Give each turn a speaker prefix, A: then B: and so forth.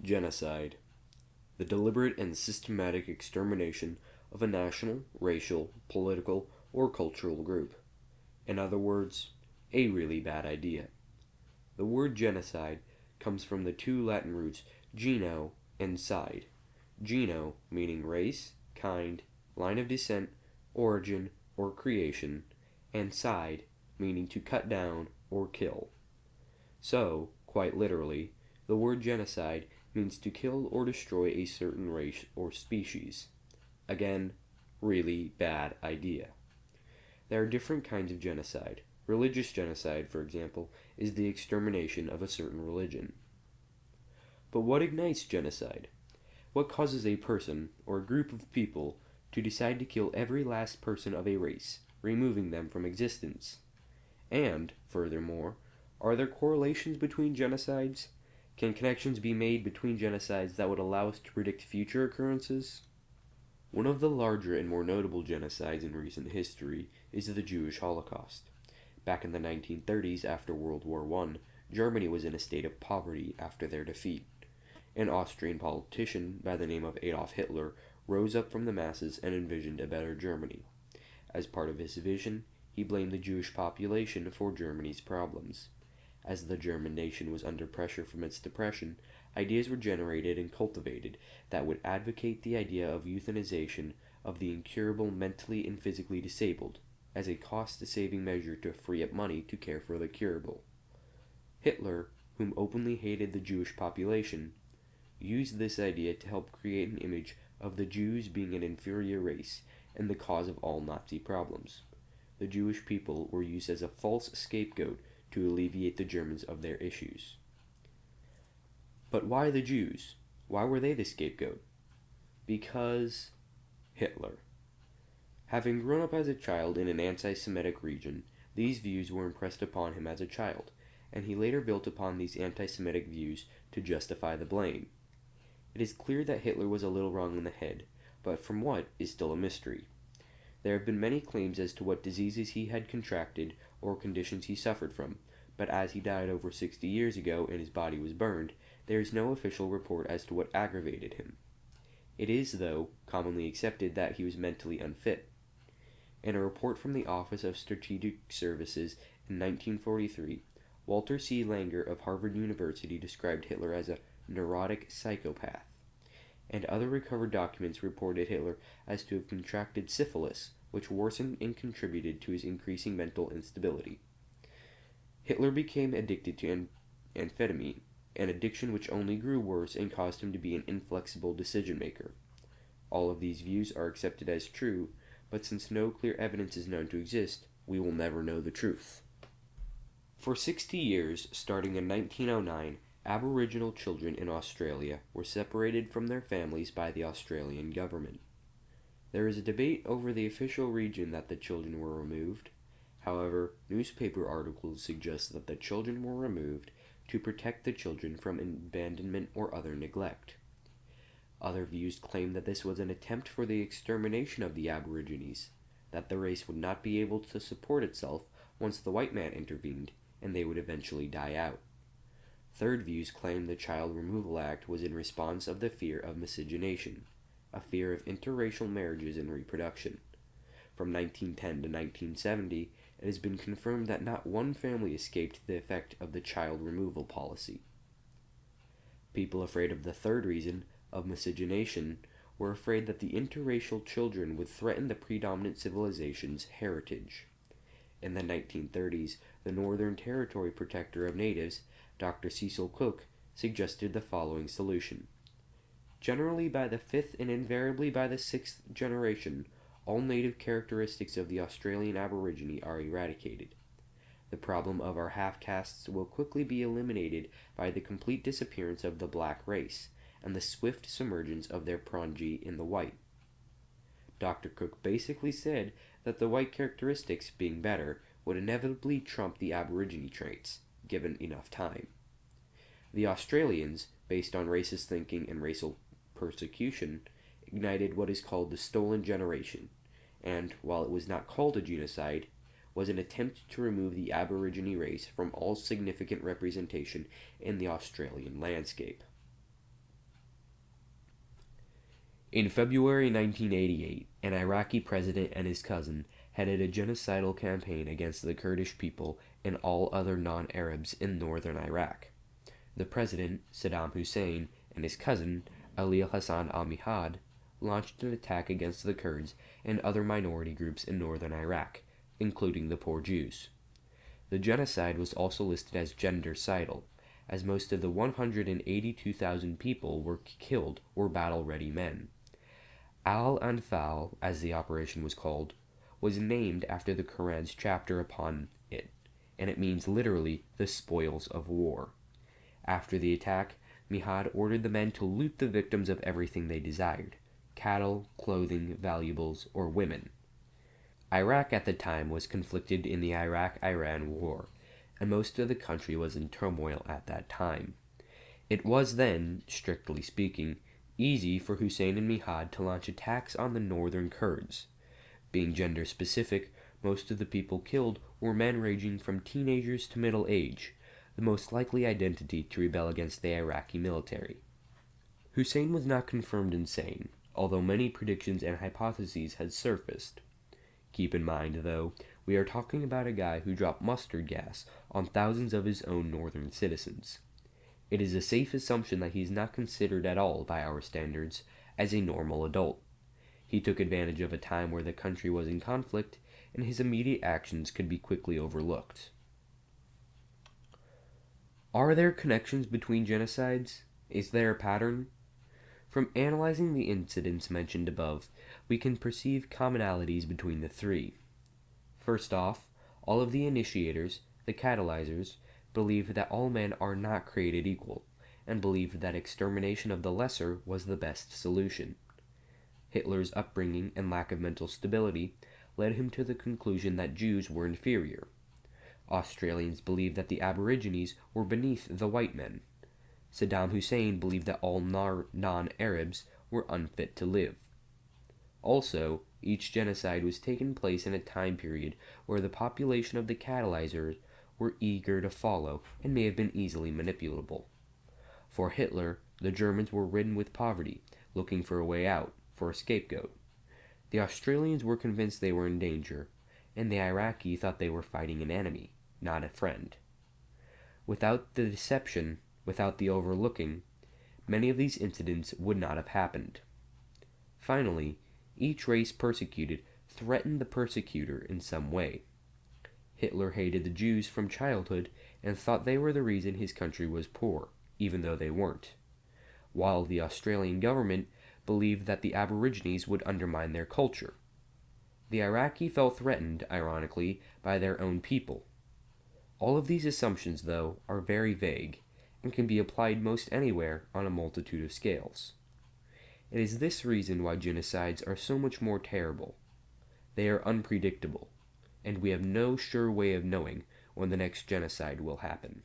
A: Genocide. The deliberate and systematic extermination of a national, racial, political, or cultural group. In other words, a really bad idea. The word genocide comes from the two Latin roots geno and cide. Geno meaning race, kind, line of descent, origin, or creation, and cide meaning to cut down or kill. So, quite literally, the word genocide means to kill or destroy a certain race or species. Again, really bad idea. There are different kinds of genocide. Religious genocide, for example, is the extermination of a certain religion. But what ignites genocide? What causes a person or a group of people to decide to kill every last person of a race, removing them from existence? And, furthermore, are there correlations between genocides? Can connections be made between genocides that would allow us to predict future occurrences? One of the larger and more notable genocides in recent history is the Jewish Holocaust. Back in the 1930s, after World War I, Germany was in a state of poverty after their defeat. An Austrian politician by the name of Adolf Hitler rose up from the masses and envisioned a better Germany. As part of his vision, he blamed the Jewish population for Germany's problems. As the German nation was under pressure from its depression, ideas were generated and cultivated that would advocate the idea of euthanization of the incurable mentally and physically disabled as a cost-saving measure to free up money to care for the curable. Hitler, whom openly hated the Jewish population, used this idea to help create an image of the Jews being an inferior race and the cause of all Nazi problems. The Jewish people were used as a false scapegoat to alleviate the Germans of their issues. But why the Jews? Why were they the scapegoat? Because Hitler. Having grown up as a child in an anti-Semitic region, these views were impressed upon him as a child, and he later built upon these anti-Semitic views to justify the blame. It is clear that Hitler was a little wrong in the head, but from what is still a mystery. There have been many claims as to what diseases he had contracted or conditions he suffered from, but as he died over 60 years ago and his body was burned, there is no official report as to what aggravated him. It is, though, commonly accepted that he was mentally unfit. In a report from the Office of Strategic Services in 1943, Walter C. Langer of Harvard University described Hitler as a neurotic psychopath, and other recovered documents reported Hitler as to have contracted syphilis, which worsened and contributed to his increasing mental instability. Hitler became addicted to amphetamine, an addiction which only grew worse and caused him to be an inflexible decision-maker. All of these views are accepted as true, but since no clear evidence is known to exist, we will never know the truth. For 60 years, starting in 1909, Aboriginal children in Australia were separated from their families by the Australian government. There is a debate over the official region that the children were removed. However, newspaper articles suggest that the children were removed to protect the children from abandonment or other neglect. Other views claim that this was an attempt for the extermination of the Aborigines, that the race would not be able to support itself once the white man intervened, and they would eventually die out. Third views claim the Child Removal Act was in response of the fear of miscegenation, a fear of interracial marriages and reproduction. From 1910 to 1970, it has been confirmed that not one family escaped the effect of the child removal policy. People afraid of the third reason, of miscegenation, were afraid that the interracial children would threaten the predominant civilization's heritage. In the 1930s, the Northern Territory Protector of Natives, Dr. Cecil Cook, suggested the following solution. Generally by the fifth and invariably by the sixth generation, all native characteristics of the Australian Aborigine are eradicated. The problem of our half-castes will quickly be eliminated by the complete disappearance of the black race, and the swift submergence of their progeny in the white. Dr. Cook basically said that the white characteristics, being better, would inevitably trump the Aborigine traits, given enough time. The Australians, based on racist thinking and racial persecution, ignited what is called the Stolen Generation, and, while it was not called a genocide, was an attempt to remove the Aborigine race from all significant representation in the Australian landscape. In February 1988, an Iraqi president and his cousin headed a genocidal campaign against the Kurdish people and all other non-Arabs in northern Iraq. The president, Saddam Hussein, and his cousin, Ali Hassan al-Mihad, launched an attack against the Kurds and other minority groups in northern Iraq, including the poor Jews. The genocide was also listed as gendercidal, as most of the 182,000 people were killed were battle-ready men. Al-Anfal, as the operation was called, was named after the Quran's chapter upon it, and it means literally the spoils of war. After the attack, Mihad ordered the men to loot the victims of everything they desired: cattle, clothing, valuables, or women. Iraq at the time was conflicted in the Iraq-Iran War, and most of the country was in turmoil at that time. It was then, strictly speaking, easy for Hussein and Mihad to launch attacks on the northern Kurds. Being gender specific, most of the people killed were men ranging from teenagers to middle age, the most likely identity to rebel against the Iraqi military. Hussein was not confirmed insane, although many predictions and hypotheses had surfaced. Keep in mind, though, we are talking about a guy who dropped mustard gas on thousands of his own northern citizens. It is a safe assumption that he is not considered at all, by our standards, as a normal adult. He took advantage of a time where the country was in conflict, and his immediate actions could be quickly overlooked. Are there connections between genocides? Is there a pattern? From analyzing the incidents mentioned above, we can perceive commonalities between the three. First off, all of the initiators, the catalyzers, believed that all men are not created equal, and believed that extermination of the lesser was the best solution. Hitler's upbringing and lack of mental stability led him to the conclusion that Jews were inferior. Australians believed that the Aborigines were beneath the white men. Saddam Hussein believed that all non-Arabs were unfit to live. Also, each genocide was taking place in a time period where the population of the catalyzers were eager to follow and may have been easily manipulable. For Hitler, the Germans were ridden with poverty, looking for a way out, for a scapegoat. The Australians were convinced they were in danger, and the Iraqi thought they were fighting an enemy, not a friend. Without the deception, without the overlooking, many of these incidents would not have happened. Finally, each race persecuted threatened the persecutor in some way. Hitler hated the Jews from childhood and thought they were the reason his country was poor, even though they weren't, while the Australian government believed that the Aborigines would undermine their culture. The Iraqi felt threatened, ironically, by their own people. All of these assumptions, though, are very vague, and can be applied most anywhere on a multitude of scales. It is this reason why genocides are so much more terrible. They are unpredictable, and we have no sure way of knowing when the next genocide will happen.